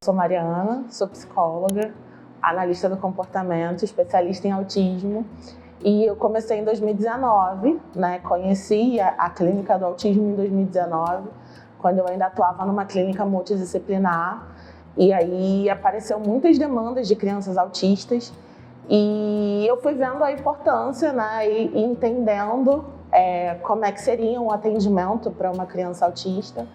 Sou Mariana, sou psicóloga, analista do comportamento, especialista em autismo. E eu comecei em 2019, né? Conheci a clínica do autismo em 2019, quando eu ainda atuava numa clínica multidisciplinar. E aí apareceu muitas demandas de crianças autistas e eu fui vendo a importância, né? E entendendo como é que seria um atendimento para uma criança autista.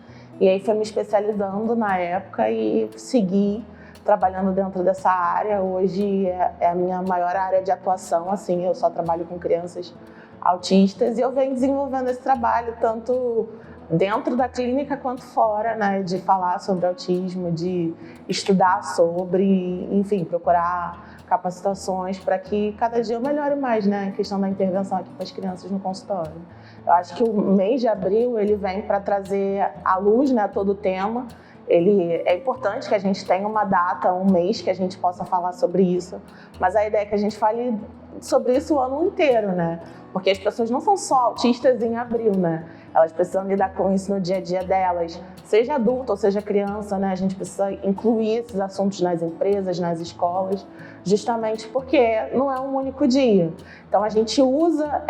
E aí fui me especializando na época e segui trabalhando dentro dessa área. Hoje é a minha maior área de atuação, assim, eu só trabalho com crianças autistas e eu venho desenvolvendo esse trabalho tanto dentro da clínica quanto fora, né, de falar sobre autismo, de estudar sobre, enfim, procurar capacitações para que cada dia eu melhore mais, né, em questão da intervenção aqui para as crianças no consultório. Eu acho que o mês de abril ele vem para trazer à luz, né, todo o tema. É importante que a gente tenha uma data, um mês que a gente possa falar sobre isso, mas a ideia é que a gente fale sobre isso o ano inteiro, né? Porque as pessoas não são só autistas em abril, né? Elas precisam lidar com isso no dia a dia delas, seja adulto ou seja criança, né? A gente precisa incluir esses assuntos nas empresas, nas escolas, justamente porque não é um único dia. Então a gente usa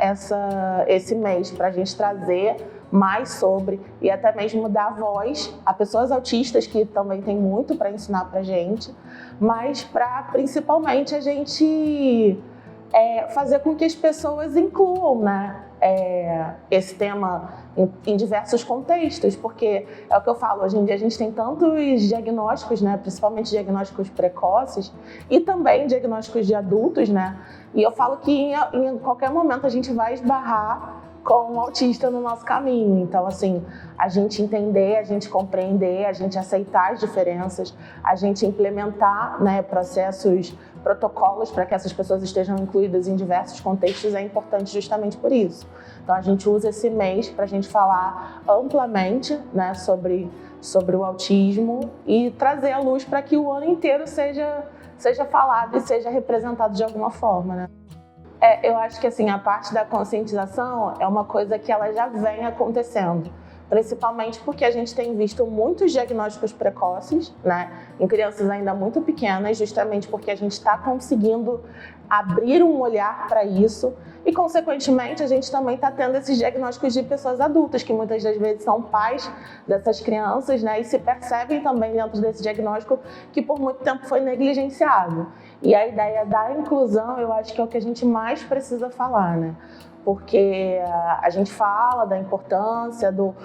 esse mês para a gente trazer mais sobre e até mesmo dar voz a pessoas autistas que também tem muito para ensinar para a gente, mas para principalmente a gente fazer com que as pessoas incluam, né, esse tema em diversos contextos, porque é o que eu falo, hoje em dia a gente tem tantos diagnósticos, né, principalmente diagnósticos precoces e também diagnósticos de adultos, né, e eu falo que em qualquer momento a gente vai esbarrar com um autista no nosso caminho. Então, assim, a gente entender, a gente compreender, a gente aceitar as diferenças, a gente implementar, né, processos, protocolos para que essas pessoas estejam incluídas em diversos contextos é importante justamente por isso. Então, a gente usa esse mês para a gente falar amplamente, né, sobre o autismo e trazer à luz para que o ano inteiro seja falado e seja representado de alguma forma, né? Eu acho que assim, a parte da conscientização é uma coisa que ela já vem acontecendo, principalmente porque a gente tem visto muitos diagnósticos precoces, né, em crianças ainda muito pequenas, justamente porque a gente está conseguindo abrir um olhar para isso e, consequentemente, a gente também está tendo esses diagnósticos de pessoas adultas, que muitas das vezes são pais dessas crianças, né, e se percebem também dentro desse diagnóstico que por muito tempo foi negligenciado. E a ideia da inclusão, eu acho que é o que a gente mais precisa falar, né? Porque a gente fala da importância do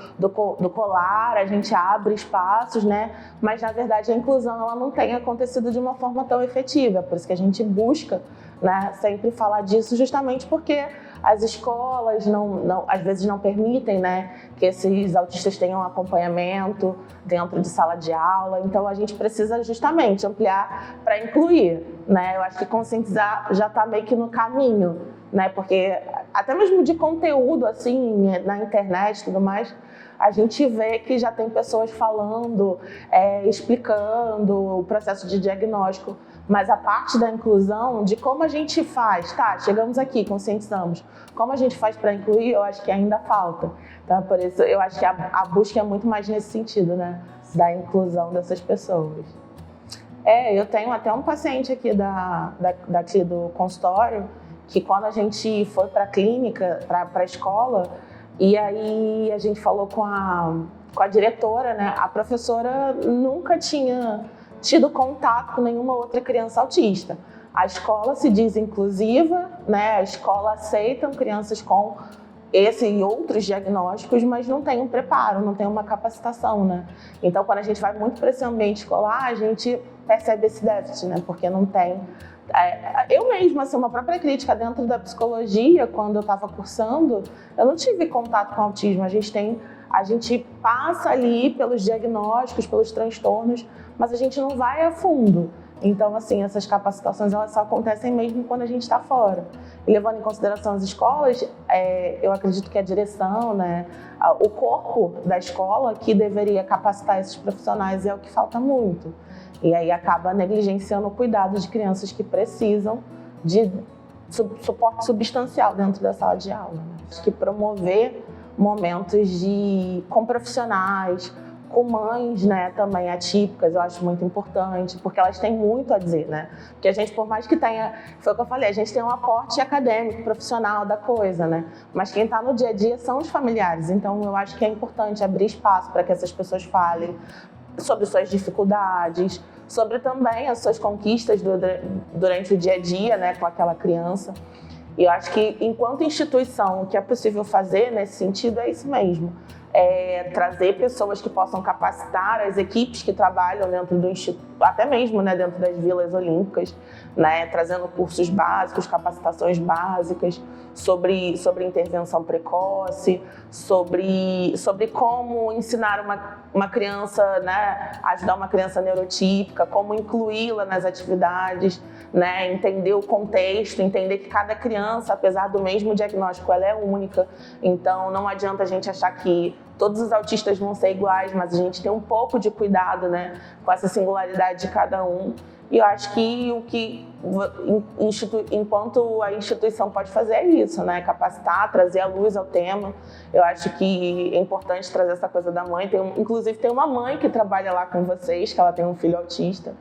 colar, a gente abre espaços, né? Mas, na verdade, a inclusão ela não tem acontecido de uma forma tão efetiva. Por isso que a gente busca, né, sempre falar disso, justamente porque as escolas às vezes não permitem, né, que esses autistas tenham acompanhamento dentro de sala de aula. Então, a gente precisa justamente ampliar para incluir, né? Eu acho que conscientizar já está meio que no caminho, né? Porque até mesmo de conteúdo, assim, na internet e tudo mais, a gente vê que já tem pessoas falando, explicando o processo de diagnóstico, mas a parte da inclusão, de como a gente faz, tá, chegamos aqui, conscientizamos, como a gente faz para incluir, eu acho que ainda falta. Então, por isso, eu acho que a busca é muito mais nesse sentido, né, da inclusão dessas pessoas. Eu tenho até um paciente aqui daqui do consultório, que quando a gente foi para a clínica, para a escola, e aí a gente falou com a diretora, né? A professora nunca tinha tido contato com nenhuma outra criança autista. A escola se diz inclusiva, né? A escola aceita crianças com esse e outros diagnósticos, mas não tem um preparo, não tem uma capacitação, né? Então, quando a gente vai muito para esse ambiente escolar, a gente percebe esse déficit, né? Porque não tem... Eu mesma, assim, uma própria crítica dentro da psicologia, quando eu estava cursando, eu não tive contato com autismo. A gente passa ali pelos diagnósticos, pelos transtornos, mas a gente não vai a fundo. Então, assim, essas capacitações elas só acontecem mesmo quando a gente está fora. E levando em consideração as escolas, eu acredito que a direção, né, o corpo da escola que deveria capacitar esses profissionais é o que falta muito. E aí acaba negligenciando o cuidado de crianças que precisam de suporte substancial dentro da sala de aula, né? Acho que promover momentos com profissionais, com mães, né, também atípicas, eu acho muito importante, porque elas têm muito a dizer, né? Porque a gente, por mais que tenha, foi o que eu falei, a gente tem um aporte acadêmico, profissional da coisa, né? Mas quem está no dia a dia são os familiares, então eu acho que é importante abrir espaço para que essas pessoas falem sobre suas dificuldades, sobre também as suas conquistas durante o dia a dia, né, com aquela criança. E eu acho que, enquanto instituição, o que é possível fazer nesse sentido é isso mesmo. Trazer pessoas que possam capacitar as equipes que trabalham dentro do instituto, até mesmo, né, dentro das vilas olímpicas, né, trazendo cursos básicos, capacitações básicas sobre intervenção precoce, sobre como ensinar uma criança, né, ajudar uma criança neurotípica, como incluí-la nas atividades, né, entender o contexto, entender que cada criança, apesar do mesmo diagnóstico, ela é única. Então não adianta a gente achar que todos os autistas vão ser iguais, mas a gente tem um pouco de cuidado, né, com essa singularidade de cada um. E eu acho que o que, enquanto a instituição pode fazer é isso, né, capacitar, trazer a luz ao tema. Eu acho que é importante trazer essa coisa da mãe. Inclusive tem uma mãe que trabalha lá com vocês, que ela tem um filho autista.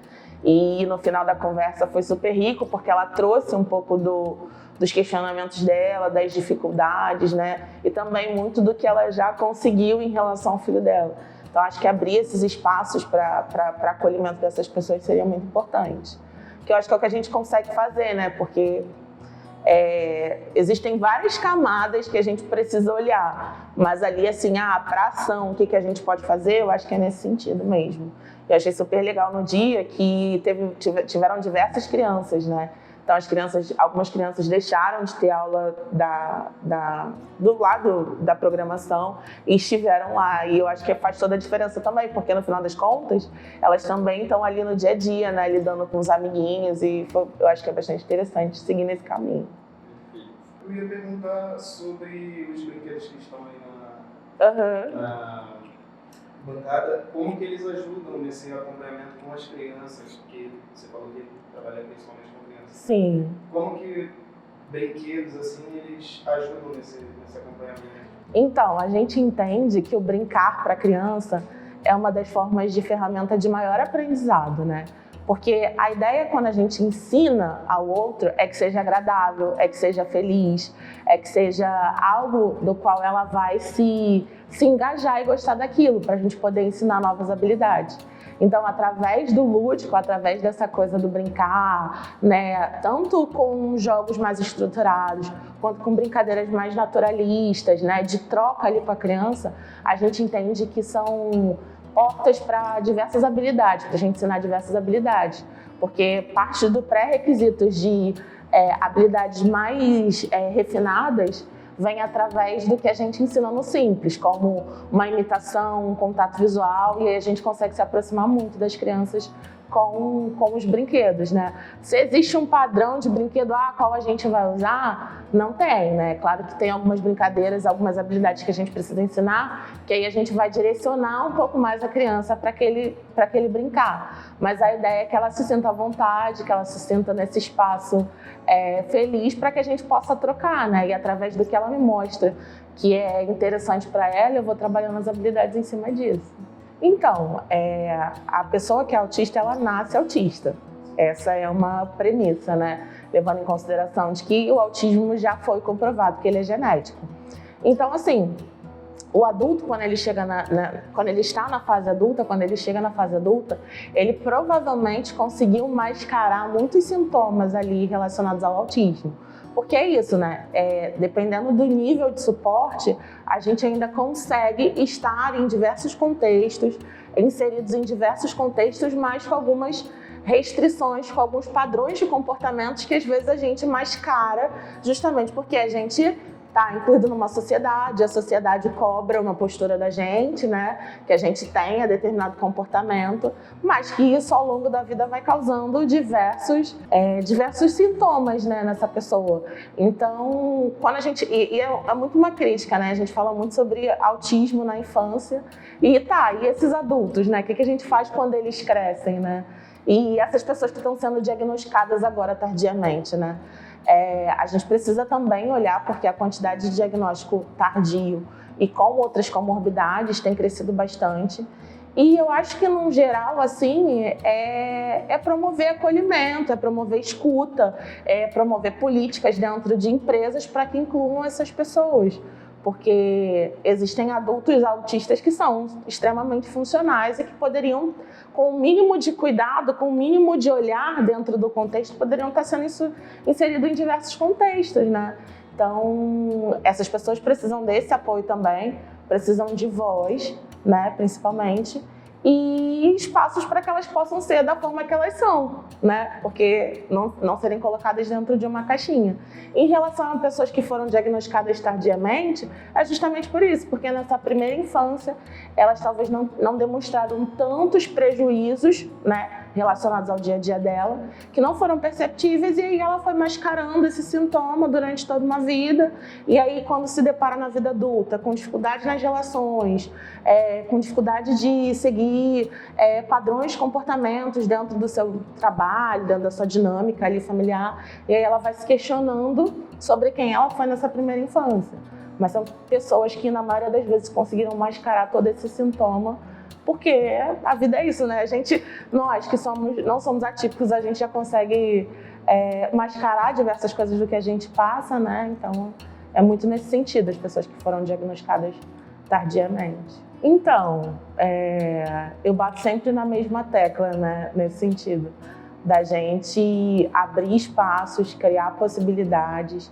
E no final da conversa foi super rico, porque ela trouxe um pouco dos questionamentos dela, das dificuldades, né? E também muito do que ela já conseguiu em relação ao filho dela. Então, acho que abrir esses espaços para acolhimento dessas pessoas seria muito importante. Que eu acho que é o que a gente consegue fazer, né? Porque existem várias camadas que a gente precisa olhar. Mas ali, assim, para ação, o que a gente pode fazer, eu acho que é nesse sentido mesmo. Eu achei super legal no dia que tiveram diversas crianças, né? Então, algumas crianças deixaram de ter aula do lado da programação e estiveram lá. E eu acho que faz toda a diferença também, porque no final das contas, elas também estão ali no dia a dia, né? Lidando com os amiguinhos, e eu acho que é bastante interessante seguir nesse caminho. Eu ia perguntar sobre os brinquedos que estão aí na bancada, como que eles ajudam nesse acompanhamento com as crianças, que você falou que trabalha principalmente com crianças. Sim. Como que brinquedos assim eles ajudam nesse acompanhamento? Então, a gente entende que o brincar para a criança é uma das formas de ferramenta de maior aprendizado, né? Porque a ideia, quando a gente ensina ao outro, é que seja agradável, é que seja feliz, é que seja algo do qual ela vai se engajar e gostar daquilo, para a gente poder ensinar novas habilidades. Então, através do lúdico, através dessa coisa do brincar, né, tanto com jogos mais estruturados, quanto com brincadeiras mais naturalistas, né, de troca ali com a criança, a gente entende que são portas para diversas habilidades, para a gente ensinar diversas habilidades, porque parte do pré-requisitos de habilidades mais refinadas vem através do que a gente ensina no simples, como uma imitação, um contato visual, e aí a gente consegue se aproximar muito das crianças com os brinquedos, né? Se existe um padrão de brinquedo, qual a gente vai usar, não tem, né? Claro que tem algumas brincadeiras, algumas habilidades que a gente precisa ensinar, que aí a gente vai direcionar um pouco mais a criança para aquele brincar. Mas a ideia é que ela se sinta à vontade, que ela se sinta nesse espaço feliz, para que a gente possa trocar, né? E através do que ela me mostra que é interessante para ela, eu vou trabalhando as habilidades em cima disso. Então, a pessoa que é autista, ela nasce autista. Essa é uma premissa, né? Levando em consideração de que o autismo já foi comprovado que ele é genético. Então, assim, o adulto, quando ele chega quando ele está na fase adulta, quando ele chega na fase adulta, ele provavelmente conseguiu mascarar muitos sintomas ali relacionados ao autismo. Porque é isso, né? Dependendo do nível de suporte, a gente ainda consegue estar em diversos contextos, inseridos em diversos contextos, mas com algumas restrições, com alguns padrões de comportamentos que às vezes a gente mascara, justamente porque a gente está incluído numa sociedade, a sociedade cobra uma postura da gente, né? Que a gente tenha determinado comportamento, mas que isso ao longo da vida vai causando diversos sintomas, né, nessa pessoa. Então, quando a gente... E é muito uma crítica, né? A gente fala muito sobre autismo na infância. E esses adultos, né? O que a gente faz quando eles crescem, né? E essas pessoas que estão sendo diagnosticadas agora tardiamente, né? A gente precisa também olhar, porque a quantidade de diagnóstico tardio e com outras comorbidades tem crescido bastante. E eu acho que, no geral, assim, é promover acolhimento, é promover escuta, é promover políticas dentro de empresas para que incluam essas pessoas. Porque existem adultos autistas que são extremamente funcionais e que poderiam, com o mínimo de cuidado, com o mínimo de olhar dentro do contexto, poderiam estar sendo inseridos em diversos contextos, né? Então, essas pessoas precisam desse apoio também, precisam de voz, né, principalmente, e espaços para que elas possam ser da forma que elas são, né? Porque não serem colocadas dentro de uma caixinha. Em relação a pessoas que foram diagnosticadas tardiamente, é justamente por isso, porque nessa primeira infância elas talvez não demonstraram tantos prejuízos, né, relacionados ao dia a dia dela, que não foram perceptíveis, e aí ela foi mascarando esse sintoma durante toda uma vida, e aí quando se depara na vida adulta com dificuldade nas relações, com dificuldade de seguir padrões, comportamentos dentro do seu trabalho, dentro da sua dinâmica ali familiar, e aí ela vai se questionando sobre quem ela foi nessa primeira infância. Mas são pessoas que, na maioria das vezes, conseguiram mascarar todo esse sintoma, porque a vida é isso, né? Nós que não somos atípicos, a gente já consegue mascarar diversas coisas do que a gente passa, né? Então, é muito nesse sentido, as pessoas que foram diagnosticadas tardiamente. Então, eu bato sempre na mesma tecla, né? Nesse sentido, da gente abrir espaços, criar possibilidades,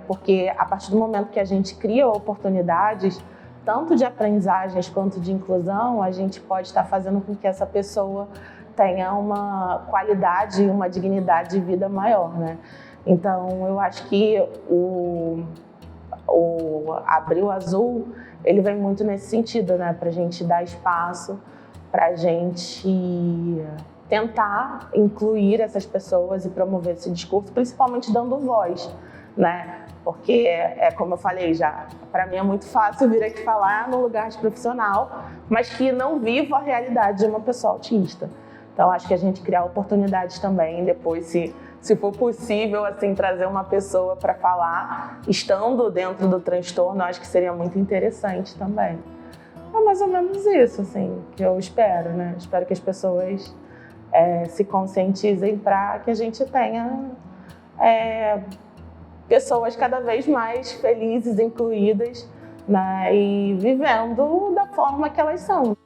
porque a partir do momento que a gente cria oportunidades, tanto de aprendizagens quanto de inclusão, a gente pode estar fazendo com que essa pessoa tenha uma qualidade e uma dignidade de vida maior, né? Então, eu acho que o Abril Azul, ele vem muito nesse sentido, né? Para a gente dar espaço, para a gente tentar incluir essas pessoas e promover esse discurso, principalmente dando voz, né? Porque, como eu falei já, para mim é muito fácil vir aqui falar no lugar de profissional, mas que não vivo a realidade de uma pessoa autista. Então, acho que a gente criar oportunidades também, depois, se for possível, assim, trazer uma pessoa para falar, estando dentro do transtorno, acho que seria muito interessante também. É mais ou menos isso, assim, que eu espero, né? Espero que as pessoas se conscientizem para que a gente tenha pessoas cada vez mais felizes, incluídas, né, e vivendo da forma que elas são.